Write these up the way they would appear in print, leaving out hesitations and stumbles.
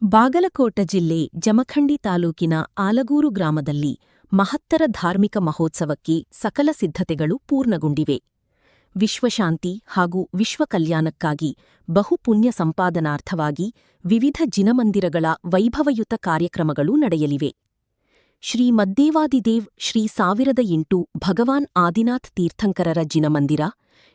ಬಾಗಲಕೋಟ ಜಿಲ್ಲೆ ಜಮಖಂಡಿ ತಾಲೂಕಿನ ಆಲಗೂರು ಗ್ರಾಮದಲ್ಲಿ ಮಹತ್ತರ ಧಾರ್ಮಿಕ ಮಹೋತ್ಸವಕ್ಕೆ ಸಕಲ ಸಿದ್ಧತೆಗಳು ಪೂರ್ಣಗೊಂಡಿವೆ. ವಿಶ್ವಶಾಂತಿ ಹಾಗೂ ವಿಶ್ವಕಲ್ಯಾಣಕ್ಕಾಗಿ ಬಹುಪುಣ್ಯ ಸಂಪಾದನಾರ್ಥವಾಗಿ ವಿವಿಧ ಜಿನಮಂದಿರಗಳ ವೈಭವಯುತ ಕಾರ್ಯಕ್ರಮಗಳು ನಡೆಯಲಿವೆ. ಶ್ರೀ ಮದ್ದೇವಾದಿದೇವ್ ಶ್ರೀ 1008 ಭಗವಾನ್ ಆದಿನಾಥ್ ತೀರ್ಥಂಕರರ ಜಿನಮಂದಿರ,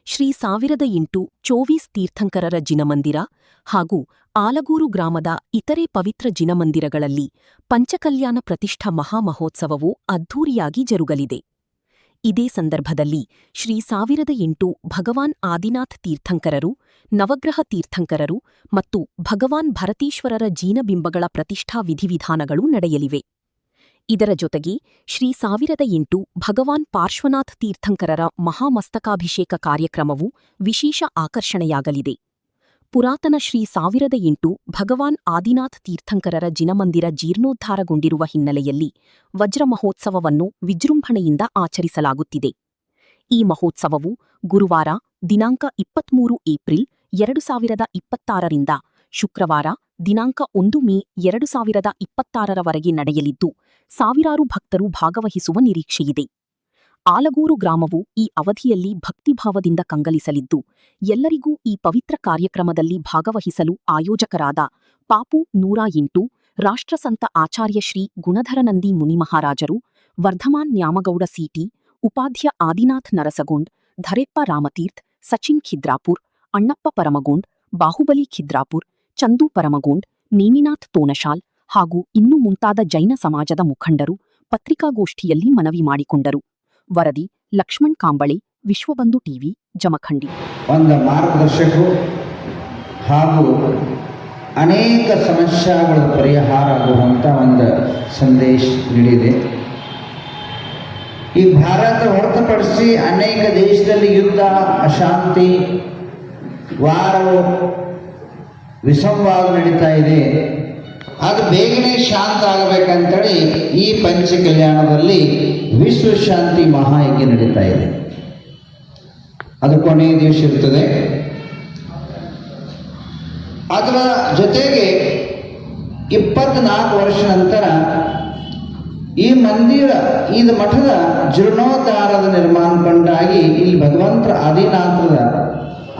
ಶ್ರೀ 1008 ಚೋವೀಸ್ ತೀರ್ಥಂಕರರ ಜಿನಮಂದಿರ ಹಾಗೂ ಆಲಗೂರು ಗ್ರಾಮದ ಇತರೆ ಪವಿತ್ರ ಜಿನಮಂದಿರಗಳಲ್ಲಿ ಪಂಚಕಲ್ಯಾಣ ಪ್ರತಿಷ್ಠಾ ಮಹಾಮಹೋತ್ಸವವು ಅದ್ಧೂರಿಯಾಗಿ ಜರುಗಲಿದೆ. ಇದೇ ಸಂದರ್ಭದಲ್ಲಿ ಶ್ರೀ 1008 ಭಗವಾನ್ ಆದಿನಾಥ್ ತೀರ್ಥಂಕರರು, ನವಗ್ರಹ ತೀರ್ಥಂಕರರು ಮತ್ತು ಭಗವಾನ್ ಭರತೀಶ್ವರರ ಜೀನಬಿಂಬಗಳ ಪ್ರತಿಷ್ಠಾ ವಿಧಿವಿಧಾನಗಳು ನಡೆಯಲಿವೆ. ಇದರ ಜೊತೆಗೆ ಶ್ರೀ 1008 ಭಗವಾನ್ ಪಾರ್ಶ್ವನಾಥ್ ತೀರ್ಥಂಕರರ ಮಹಾಮಸ್ತಕಾಭಿಷೇಕ ಕಾರ್ಯಕ್ರಮವು ವಿಶೇಷ ಆಕರ್ಷಣೆಯಾಗಲಿದೆ. ಪುರಾತನ ಶ್ರೀ 1008 ಭಗವಾನ್ ಆದಿನಾಥ್ ತೀರ್ಥಂಕರರ ಜಿನಮಂದಿರ ಜೀರ್ಣೋದ್ಧಾರಗೊಂಡಿರುವ ಹಿನ್ನೆಲೆಯಲ್ಲಿ ವಜ್ರ ಮಹೋತ್ಸವವನ್ನು ವಿಜೃಂಭಣೆಯಿಂದ ಆಚರಿಸಲಾಗುತ್ತಿದೆ. ಈ ಮಹೋತ್ಸವವು ಗುರುವಾರ ದಿನಾಂಕ 23 ಏಪ್ರಿಲ್ 2026ರಿಂದ ಶುಕ್ರವಾರ ದಿನಾಂಕ 1 ಮೇ 2026ರವರೆಗೆ ನಡೆಯಲಿದ್ದು, ಸಾವಿರಾರು ಭಕ್ತರು ಭಾಗವಹಿಸುವ ನಿರೀಕ್ಷೆಯಿದೆ. ಆಲಗೂರು ಗ್ರಾಮವು ಈ ಅವಧಿಯಲ್ಲಿ ಭಕ್ತಿಭಾವದಿಂದ ಕಂಗಲಿಸಲಿದ್ದು, ಎಲ್ಲರಿಗೂ ಈ ಪವಿತ್ರ ಕಾರ್ಯಕ್ರಮದಲ್ಲಿ ಭಾಗವಹಿಸಲು ಆಯೋಜಕರಾದ ಪಾಪು 108 ರಾಷ್ಟ್ರಸಂತ ಆಚಾರ್ಯ ಶ್ರೀ ಗುಣಧರನಂದಿ ಮುನಿಮಹಾರಾಜರು, ವರ್ಧಮಾನ್ ನ್ಯಾಮಗೌಡ ಸಿಟಿ, ಉಪಾಧ್ಯ ಆದಿನಾಥ್ ನರಸಗೊಂಡ್, ಧರೆಪ್ಪ ರಾಮತೀರ್ಥ್, ಸಚಿನ್ ಖಿದ್ರಾಪುರ್, ಅಣ್ಣಪ್ಪ ಪರಮಗೊಂಡ್, ಬಾಹುಬಲಿ ಖಿದ್ರಾಪುರ್, ಚಂದು ಪರಮಗೊಂಡ್, ನೇಮಿನಾಥ್ ತೋನಶಾಲ್ ಹಾಗೂ ಇನ್ನೂ ಮುಂತಾದ ಜೈನ ಸಮಾಜದ ಮುಖಂಡರು ಪತ್ರಿಕಾಗೋಷ್ಠಿಯಲ್ಲಿ ಮನವಿ ಮಾಡಿಕೊಂಡರು. ವರದಿ ಲಕ್ಷ್ಮಣ್ ಕಾಂಬಳೆ, ವಿಶ್ವಬಂಧು ಟಿವಿ, ಜಮಖಂಡಿ. ಒಂದು ಮಾರ್ಗದರ್ಶಕರು ಹಾಗೂ ಅನೇಕ ಸಮಸ್ಯೆಗಳ ಪರಿಹಾರ ಆಗುವಂಥ ಒಂದು ಸಂದೇಶ ನೀಡಿದೆ. ಈ ಭಾರತ ಹೊರತುಪಡಿಸಿ ಅನೇಕ ದೇಶದಲ್ಲಿ ಯುದ್ಧ, ಅಶಾಂತಿ, ವಾರವು ವಿಸಂವಾದ ನಡೀತಾ ಇದೆ. ಅದು ಬೇಗನೆ ಶಾಂತ ಆಗಬೇಕಂತೇಳಿ ಈ ಪಂಚಕಲ್ಯಾಣದಲ್ಲಿ ವಿಶ್ವಶಾಂತಿ ಮಹಾಯಜ್ಞ ನಡೀತಾ ಇದೆ. ಅದು ಕೊನೆಯ ದಿವಸ ಇರ್ತದೆ. ಅದರ ಜೊತೆಗೆ 24 ವರ್ಷ ನಂತರ ಈ ಮಂದಿರ, ಇದು ಮಠದ ಜೀರ್ಣೋದ್ಧಾರದ ನಿರ್ಮಾಣಗೊಂಡಾಗಿ ಇಲ್ಲಿ ಭಗವಂತರ ಆದಿನಾಥದ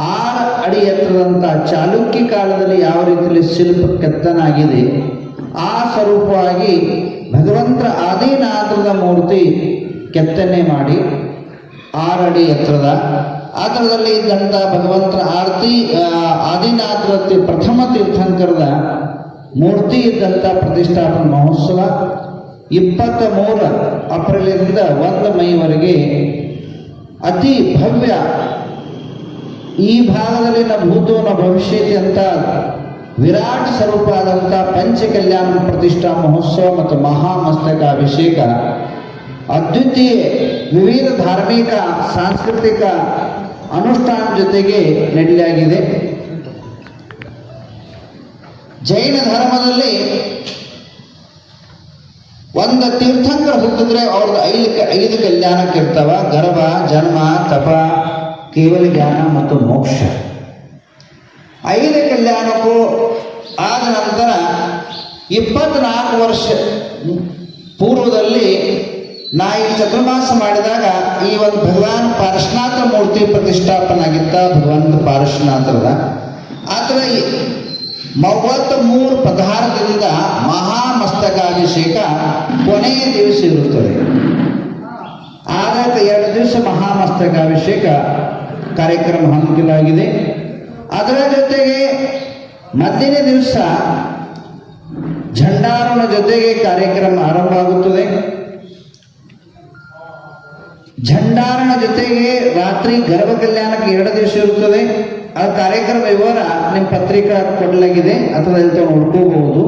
6 ಅಡಿ ಎತ್ತರದಂಥ ಚಾಲುಕ್ಯ ಕಾಲದಲ್ಲಿ ಯಾವ ರೀತಿಯಲ್ಲಿ ಶಿಲ್ಪ ಕೆತ್ತನಾಗಿದೆ, ಆ ಸ್ವರೂಪವಾಗಿ ಭಗವಂತರ ಆದಿನಾಥದ ಮೂರ್ತಿ ಕೆತ್ತನೆ ಮಾಡಿ 6 ಅಡಿ ಎತ್ತರದ ಆತರದಲ್ಲಿ ಇದ್ದಂಥ ಭಗವಂತರ ಆದಿನಾಥರ ಪ್ರಥಮ ತೀರ್ಥಂಕರದ ಮೂರ್ತಿ ಇದ್ದಂಥ ಪ್ರತಿಷ್ಠಾಪನಾ ಮಹೋತ್ಸವ 23 ಏಪ್ರಿಲಿಂದ 1 ಮೇವರೆಗೆ ಅತಿ ಭವ್ಯ, ಈ ಭಾಗದಲ್ಲಿನ ಭೂತೋನ ಭವಿಷ್ಯತಿ ಅಂತ ವಿರಾಟ್ ಸ್ವರೂಪ ಆದಂಥ ಪಂಚಕಲ್ಯಾಣ ಪ್ರತಿಷ್ಠಾ ಮಹೋತ್ಸವ ಮತ್ತು ಮಹಾಮಸ್ತಕಾಭಿಷೇಕ ಅದ್ವಿತೀಯ ವಿವಿಧ ಧಾರ್ಮಿಕ ಸಾಂಸ್ಕೃತಿಕ ಅನುಷ್ಠಾನ ಜೊತೆಗೆ ನಡೆಯಲಾಗಿದೆ. ಜೈನ ಧರ್ಮದಲ್ಲಿ ಒಂದು ತೀರ್ಥಂಕರ ಹುಟ್ಟಿದ್ರೆ ಅವ್ರದ್ದು 5 ಕಲ್ಯಾಣಕ್ಕೆ ಇರ್ತಾವ: ಗರ್ಭ, ಜನ್ಮ, ತಪ, ಕೇವಲ ಜ್ಞಾನ ಮತ್ತು ಮೋಕ್ಷ. 5 ಕಲ್ಯಾಣಕ್ಕೂ ಆದ ನಂತರ 24 ವರ್ಷ ಪೂರ್ವದಲ್ಲಿ ಈ ಚತುರ್ಮಾಸ ಮಾಡಿದಾಗ ಈ ಒಂದು ಭಗವಾನ್ ಪಾರ್ಶ್ವನಾಥ ಮೂರ್ತಿ ಪ್ರತಿಷ್ಠಾಪನೆ ಆಗಿತ್ತ. ಭಗವಂತ ಪಾರ್ಶ್ವನಾಥರದ ಆತರ 33 ಪದಾರ್ಥದಿಂದ ಮಹಾಮಸ್ತಕಾಭಿಷೇಕ ಕೊನೆಯ ದಿವಸ ಇರುತ್ತದೆ. ಆಗ 2 ದಿವಸ ಮಹಾಮಸ್ತಕಾಭಿಷೇಕ ಕಾರ್ಯಕ್ರಮ ಹಮ್ಮಿಕೊಳ್ಳಲಾಗಿದೆ. ಅದರ ಜೊತೆಗೆ ಮಧ್ಯಾಹ್ನ ದಿವಸ ಝಂಡಾರೋಹಣ ಜೊತೆಗೆ ಕಾರ್ಯಕ್ರಮ ಆರಂಭ ಆಗುತ್ತದೆ. ಝಂಡಾರೋಹಣ ಜೊತೆಗೆ ರಾತ್ರಿ ಗರ್ಭ ಕಲ್ಯಾಣಕ್ಕೆ 2 ದಿವಸ ಇರುತ್ತದೆ. ಆ ಕಾರ್ಯಕ್ರಮ ವಿವರ ನಿಮ್ಮ ಪತ್ರಿಕಾ ಕೊಡಲಾಗಿದೆ, ಅಥವಾ ಇಲ್ಲಿ ನೋಡ್ಕೋಬಹುದು.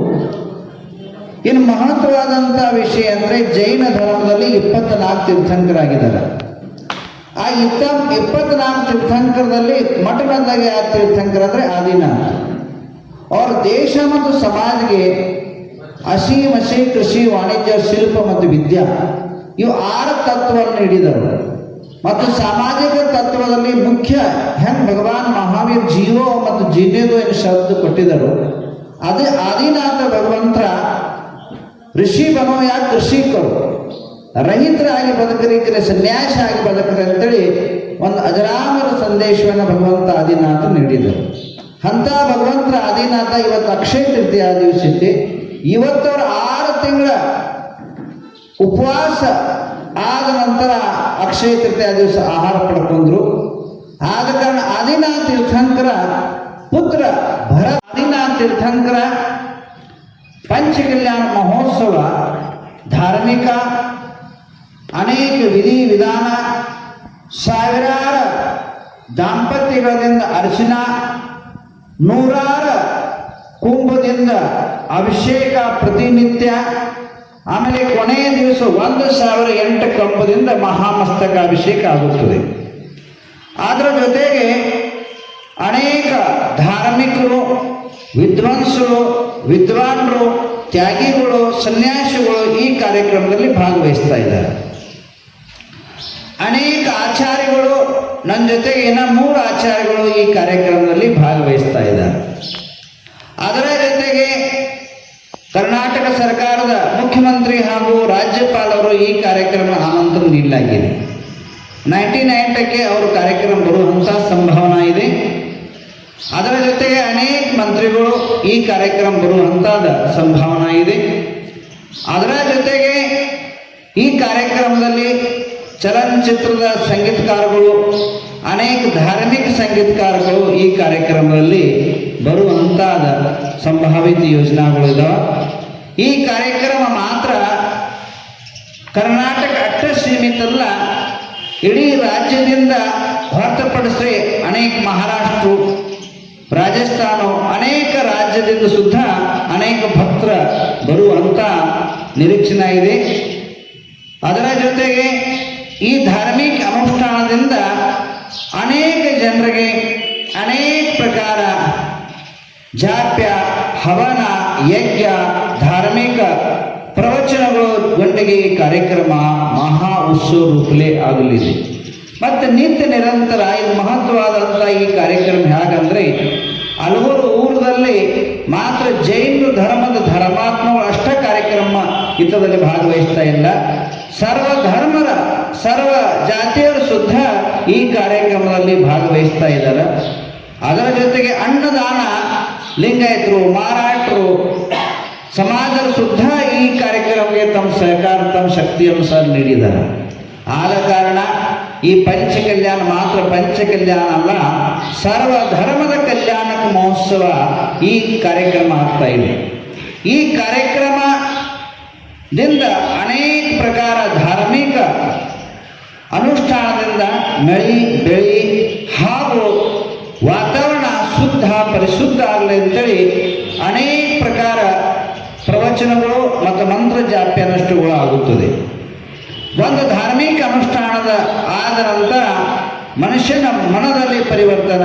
ಇನ್ನು ಮಹತ್ವವಾದಂಥ ವಿಷಯ ಅಂದರೆ ಜೈನ ಧರ್ಮದಲ್ಲಿ 24 ತೀರ್ಥಂಕರಾಗಿದ್ದಾರೆ. ಆ 24 ತೀರ್ಥಂಕರದಲ್ಲಿ ಮಠದಂದಾಗ ಯಾವ ತೀರ್ಥಂಕರ ಅಂದರೆ ಆದಿನಾಥ್. ಅವ್ರ ದೇಶ ಮತ್ತು ಸಮಾಜಕ್ಕೆ ಅಸೀಮಸೆ ಕೃಷಿ, ವಾಣಿಜ್ಯ, ಶಿಲ್ಪ ಮತ್ತು ವಿದ್ಯಾ ಇವು 6 ತತ್ವವನ್ನು ನೀಡಿದರು. ಮತ್ತು ಸಾಮಾಜಿಕ ತತ್ವದಲ್ಲಿ ಮುಖ್ಯ ಹೆಂಗೆ ಭಗವಾನ್ ಮಹಾವೀರ್ ಜೀವೋ ಮತ್ತು ಜೀನೇದು ಏನು ಶಬ್ದ ಕೊಟ್ಟಿದ್ದರು, ಅದೇ ಆದಿನಾಥ ಋಷಿ ಬನೋ ಯಾ ಕೃಷಿಕರು, ರೈತರಾಗಿ ಬದುಕರಿಕರೆ ಸನ್ಯಾಸಿ ಆಗಿ ಬದುಕರೆ ಅಂತೇಳಿ ಒಂದು ಅಜರಾಮರ ಸಂದೇಶವನ್ನು ಭಗವಂತ ಆದಿನಾಥ ನೀಡಿದರು. ಅಂಥ ಭಗವಂತರ ಆದಿನಾಥ ಇವತ್ತು ಅಕ್ಷಯ ತೃತೀಯ ದಿವಸ ಐತಿ. ಇವತ್ತವ್ರು 6 ತಿಂಗಳ ಉಪವಾಸ ಆದ ನಂತರ ಅಕ್ಷಯ ತೃತೀಯ ದಿವಸ ಆಹಾರ ಪಡ್ಕೊಂಡ್ರು. ಆದ ಕಾರಣ ಆದಿನಾಥ ತೀರ್ಥಂಕರ ಪುತ್ರ ಆದಿನಾಥ ತೀರ್ಥಂಕರ ಪಂಚಕಲ್ಯಾಣ ಮಹೋತ್ಸವ ಧಾರ್ಮಿಕ ಅನೇಕ ವಿಧಿ ವಿಧಾನ, ಸಾವಿರಾರು ದಾಂಪತ್ಯಗಳಿಂದ ಅರ್ಚನ, ನೂರಾರು ಕುಂಭದಿಂದ ಅಭಿಷೇಕ ಪ್ರತಿನಿತ್ಯ, ಆಮೇಲೆ ಕೊನೆಯ ದಿವಸ 1008 ಕಂಬದಿಂದ ಮಹಾಮಸ್ತಕ ಅಭಿಷೇಕ ಆಗುತ್ತದೆ. ಅದರ ಜೊತೆಗೆ ಅನೇಕ ಧಾರ್ಮಿಕರು, ವಿದ್ವಾಂಸರು, ವಿದ್ವಾನ್ರು, ತ್ಯಾಗಿಗಳು, ಸನ್ಯಾಸಿಗಳು ಈ ಕಾರ್ಯಕ್ರಮದಲ್ಲಿ ಭಾಗವಹಿಸ್ತಾ ಇದ್ದಾರೆ. ಅನೇಕ ಆಚಾರ್ಯಗಳು, ನನ್ನ ಜೊತೆಗೆ 3 ಆಚಾರ್ಯಗಳು ಈ ಕಾರ್ಯಕ್ರಮದಲ್ಲಿ ಭಾಗವಹಿಸ್ತಾ ಇದ್ದಾರೆ. ಅದರ ಜೊತೆಗೆ ಕರ್ನಾಟಕ ಸರ್ಕಾರದ ಮುಖ್ಯಮಂತ್ರಿ ಹಾಗೂ ರಾಜ್ಯಪಾಲರು ಈ ಕಾರ್ಯಕ್ರಮ ಆಮಂತ್ರಣ ನೀಡಲಾಗಿದೆ. 99ಕ್ಕೆ ಅವರು ಕಾರ್ಯಕ್ರಮ ಬರುವಂಥ ಸಂಭಾವನಾ ಇದೆ. ಅದರ ಜೊತೆಗೆ ಅನೇಕ ಮಂತ್ರಿಗಳು ಈ ಕಾರ್ಯಕ್ರಮ ಬರುವಂಥದ್ದು ಸಂಭಾವನಾ ಇದೆ. ಅದರ ಜೊತೆಗೆ ಈ ಕಾರ್ಯಕ್ರಮದಲ್ಲಿ ಚಲನಚಿತ್ರದ ಸಂಗೀತಕಾರಗಳು, ಅನೇಕ ಧಾರ್ಮಿಕ ಸಂಗೀತಕಾರಗಳು ಈ ಕಾರ್ಯಕ್ರಮದಲ್ಲಿ ಬರುವಂಥದ್ದು ಸಂಭಾವಿತ ಯೋಜನೆಗಳು ಇದ್ದಾವೆ. ಈ ಕಾರ್ಯಕ್ರಮ ಮಾತ್ರ ಕರ್ನಾಟಕ ಅಷ್ಟೇ ಸೀಮಿತ ಅಲ್ಲ, ಇಡೀ ರಾಜ್ಯದಿಂದ ಹೊರತುಪಡಿಸಿ ಅನೇಕ ಮಹಾರಾಷ್ಟ್ರ, ರಾಜಸ್ಥಾನ, ಅನೇಕ ರಾಜ್ಯದಿಂದ ಸುದ್ದ ಅನೇಕ ಭಕ್ತರ ಬರುವಂಥ ನಿರೀಕ್ಷಣೆ ಇದೆ. ಅದರ ಜೊತೆಗೆ ಈ ಧಾರ್ಮಿಕ ಅನುಷ್ಠಾನದಿಂದ ಅನೇಕ ಜನರಿಗೆ ಅನೇಕ ಪ್ರಕಾರ ಜಾಪ್ಯ, ಹವನ, ಯಜ್ಞ, ಧಾರ್ಮಿಕ ಪ್ರವಚನಗಳು ಗಂಡಿಗೆ ಈ ಕಾರ್ಯಕ್ರಮ ಮಹಾ ಉತ್ಸವ ರೂಪಲೇ ಆಗಲಿದೆ. ಮತ್ತು ನಿತ್ಯ ನಿರಂತರ ಇದು ಮಹತ್ವವಾದಂಥ ಈ ಕಾರ್ಯಕ್ರಮ ಹೇಗಂದರೆ ಹಲವಾರು ಊರಲ್ಲಿ ಮಾತ್ರ ಜೈನ ಧರ್ಮದ ಧರ್ಮಾತ್ಮಗಳು ಅಷ್ಟ ಕಾರ್ಯಕ್ರಮ ಹಿತದಲ್ಲಿ ಭಾಗವಹಿಸ್ತಾ ಇಲ್ಲ. ಸರ್ವ ಧರ್ಮರ ಸರ್ವ ಜಾತಿಯರು ಸುದ್ದ ಈ ಕಾರ್ಯಕ್ರಮದಲ್ಲಿ ಭಾಗವಹಿಸ್ತಾ ಇದ್ದಾರೆ. ಅದರ ಜೊತೆಗೆ ಅನ್ನದಾನ ಲಿಂಗಾಯತರು, ಮಾರಾಟರು, ಸಮಾಜದ ಸುದ್ದ ಈ ಕಾರ್ಯಕ್ರಮಕ್ಕೆ ತಮ್ಮ ಸಹಕಾರ, ತಮ್ಮ ಶಕ್ತಿಯನ್ನು ಸಹ ನೀಡಿದ್ದಾರೆ. ಆದ ಕಾರಣ ಈ ಪಂಚಕಲ್ಯಾಣ ಮಾತ್ರ ಪಂಚಕಲ್ಯಾಣ ಅಲ್ಲ, ಸರ್ವ ಧರ್ಮದ ಕಲ್ಯಾಣಕ ಮಹೋತ್ಸವ ಈ ಕಾರ್ಯಕ್ರಮ ಆಗ್ತಾ ಇದೆ. ಈ ಕಾರ್ಯಕ್ರಮದಿಂದ ಅನೇಕ ಪ್ರಕಾರ ಧಾರ್ಮಿಕ ಅನುಷ್ಠಾನದಿಂದ ಮಳೆ ಬೆಳೆ ಹಾಗೂ ವಾತಾವರಣ ಶುದ್ಧ ಪರಿಶುದ್ಧ ಆಗಲಿ ಅಂತೇಳಿ ಅನೇಕ ಪ್ರಕಾರ ಪ್ರವಚನಗಳು ಮತ್ತು ಮಂತ್ರ ಜಾಪ್ಯ ಅನುಷ್ಠಾನಗಳು ಆಗುತ್ತದೆ. ಒಂದು ಧಾರ್ಮಿಕ ಅನುಷ್ಠಾನದ ಆದ ನಂತರ ಮನುಷ್ಯನ ಮನದಲ್ಲಿ ಪರಿವರ್ತನ,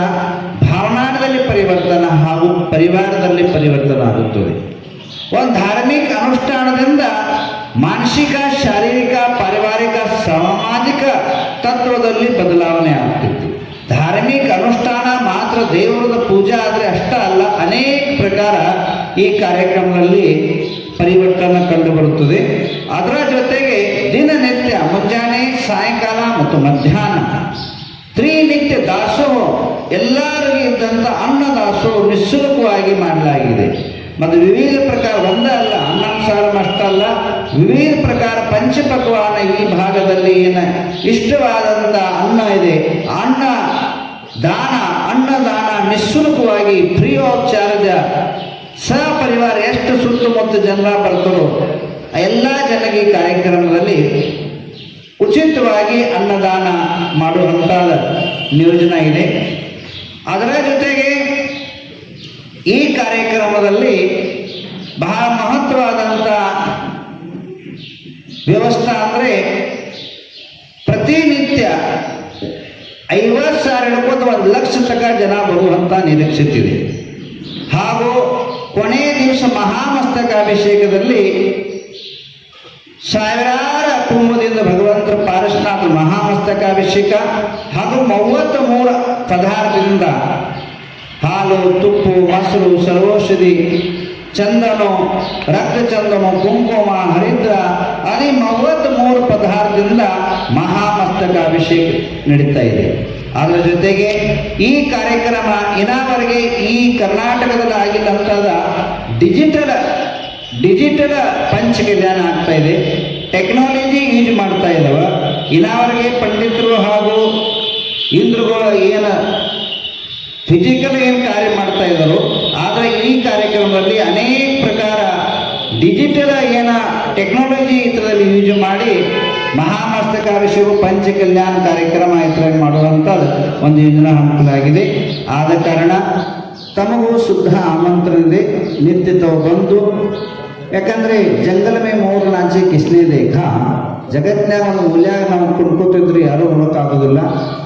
ಭಾವನಾದಲ್ಲಿ ಪರಿವರ್ತನ ಹಾಗೂ ಪರಿವಾರದಲ್ಲಿ ಪರಿವರ್ತನ ಆಗುತ್ತದೆ. ಒಂದು ಧಾರ್ಮಿಕ ಅನುಷ್ಠಾನದಿಂದ ಮಾನಸಿಕ, ಶಾರೀರಿಕ, ಪಾರಿವಾರಿಕ, ಸಾಮಾಜಿಕ ತತ್ವದಲ್ಲಿ ಬದಲಾವಣೆ ಆಗ್ತೈತಿ. ಧಾರ್ಮಿಕ ಅನುಷ್ಠಾನ ಮಾತ್ರ ದೇವರದ ಪೂಜೆ ಆದರೆ ಅಷ್ಟ ಅಲ್ಲ, ಅನೇಕ ಪ್ರಕಾರ ಈ ಕಾರ್ಯಕ್ರಮದಲ್ಲಿ ಪರಿವರ್ತನೆ ಕಂಡುಬರುತ್ತದೆ. ಅದರ ಜೊತೆಗೆ ದಿನನಿತ್ಯ ಮುಂಜಾನೆ, ಸಾಯಂಕಾಲ ಮತ್ತು ಮಧ್ಯಾಹ್ನ ತ್ರಿನಿತ್ಯ ದಾಸೋಹ, ಎಲ್ಲರಿಗೂ ಇದ್ದಂಥ ಅನ್ನ ದಾಸೋಹ ನಿಶ್ಶುಲ್ಕವಾಗಿ ಮಾಡಲಾಗಿದೆ. ಮತ್ತು ವಿವಿಧ ಪ್ರಕಾರ ಒಂದೇ ಅಲ್ಲ, ಅನ್ನಸಾರ ಅಷ್ಟಲ್ಲ, ವಿವಿಧ ಪ್ರಕಾರ ಪಂಚಪಕ್ವಾನ ಈ ಭಾಗದಲ್ಲಿ ಏನು ಇಷ್ಟವಾದಂಥ ಅನ್ನ ಇದೆ, ಅನ್ನದಾನ ನಿಶ್ಶುಲ್ಕವಾಗಿ ಫ್ರೀ ಆಫ್ ಚಾರ್ಜ್ ಸಹಪರಿವಾರ ಎಷ್ಟು ಸುತ್ತಮುತ್ತ ಜನ ಬರ್ತಾರೋ ಎಲ್ಲ ಜನರಿಗೆ ಈ ಕಾರ್ಯಕ್ರಮದಲ್ಲಿ ಉಚಿತವಾಗಿ ಅನ್ನದಾನ ಮಾಡುವಂಥ ನಿಯೋಜನೆ ಇದೆ. ಅದರ ಜೊತೆಗೆ ಈ ಕಾರ್ಯಕ್ರಮದಲ್ಲಿ ಬಹಳ ಮಹತ್ವವಾದಂಥ ವ್ಯವಸ್ಥೆ ಅಂದರೆ ಪ್ರತಿನಿತ್ಯ 50,000 ಹಿಡ್ಕೊಂಡು 1,00,000 ತನಕ ಜನ ಬರುವಂಥ ನಿರೀಕ್ಷಿಸಿದೆ. ಹಾಗೂ ಕೊನೆಯ ದಿವಸ ಮಹಾಮಸ್ತಕಾಭಿಷೇಕದಲ್ಲಿ ಸಾವಿರಾರು ಕುಂಭದಿಂದ ಭಗವಂತರ ಪಾರಶುನಾಥ ಮಹಾಮಸ್ತಕಾಭಿಷೇಕ ಹಾಗೂ 33 ಪದಾರ್ಥದಿಂದ ಹಾಲು, ತುಪ್ಪು, ಮೊಸರು, ಸರ್ವೌಷಧಿ ಚಂದನು, ರಕ್ತ ಚಂದನು, ಕುಂಕುಮ, ಹರಿದ್ರ ಅದೇ 33 ಪದಾರ್ಥದಿಂದ ಮಹಾಮಸ್ತಕ ಅಭಿಷೇಕ ನಡೀತಾ ಇದೆ. ಅದರ ಜೊತೆಗೆ ಈ ಕಾರ್ಯಕ್ರಮ ಇನ್ನಾವರೆಗೆ ಈ ಕರ್ನಾಟಕದಲ್ಲಿ ಆಗಿದ್ದಂಥದ ಡಿಜಿಟಲ್ ಪಂಚ ಕಲ್ಯಾಣ ಆಗ್ತಾ ಇದೆ. ಟೆಕ್ನಾಲಜಿ ಯೂಸ್ ಮಾಡ್ತಾ ಇದ್ದಾವ. ಇನ್ನಾವರೆಗೆ ಪಂಡಿತರು ಹಾಗೂ ಇಂದ್ರಗಳು ಏನು ಫಿಸಿಕಲ್ ಏನು ಕಾರ್ಯ ಮಾಡ್ತಾ ಇದ್ದಾರೋ, ಆದರೆ ಈ ಕಾರ್ಯಕ್ರಮದಲ್ಲಿ ಅನೇಕ ಪ್ರಕಾರ ಡಿಜಿಟಲ್ ಏನ ಟೆಕ್ನಾಲಜಿ ಇದರಲ್ಲಿ ಯೂಸ್ ಮಾಡಿ ಮಹಾಮಸ್ತಕಾಭಿಷೇಕ ಪಂಚ ಕಲ್ಯಾಣ ಕಾರ್ಯಕ್ರಮ ಇದರಲ್ಲಿ ಮಾಡುವಂಥದ್ದು ಒಂದು ಯೋಜನೆ ಹಮ್ಮಿಕೊಳ್ಳಲಾಗಿದೆ. ಆದ ಕಾರಣ ತಮಗೂ ಶುದ್ಧ ಆಮಂತ್ರಣ ಇದೆ. ನಿತ್ಯ ತಾವು ಬಂದು, ಯಾಕಂದರೆ ಜಂಗಲ ಮೇ ಮೂರು ನಾಚೆ ಕಿಸ್ನೇ ದೇಖ, ಜಗತ್ತಿನಾಗ ಒಂದು ಮೂಲ್ಯಾಗ ನಾವು ಕುಡ್ಕೋತಿದ್ರು ಯಾರೂ ನೋಡೋಕ್ಕಾಗೋದಿಲ್ಲ.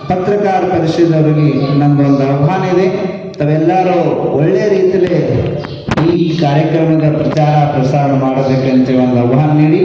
ಪತ್ರಕಾರ ಪರಿಷದವರಿಗೆ ನನ್ನದೊಂದು ಆಹ್ವಾನ ಇದೆ. ತಾವೆಲ್ಲರೂ ಒಳ್ಳೆಯ ರೀತಿಯಲ್ಲಿ ಈ ಕಾರ್ಯಕ್ರಮದ ಪ್ರಚಾರ ಪ್ರಸಾರ ಮಾಡಬೇಕಂತ ಒಂದು ಆಹ್ವಾನ ನೀಡಿ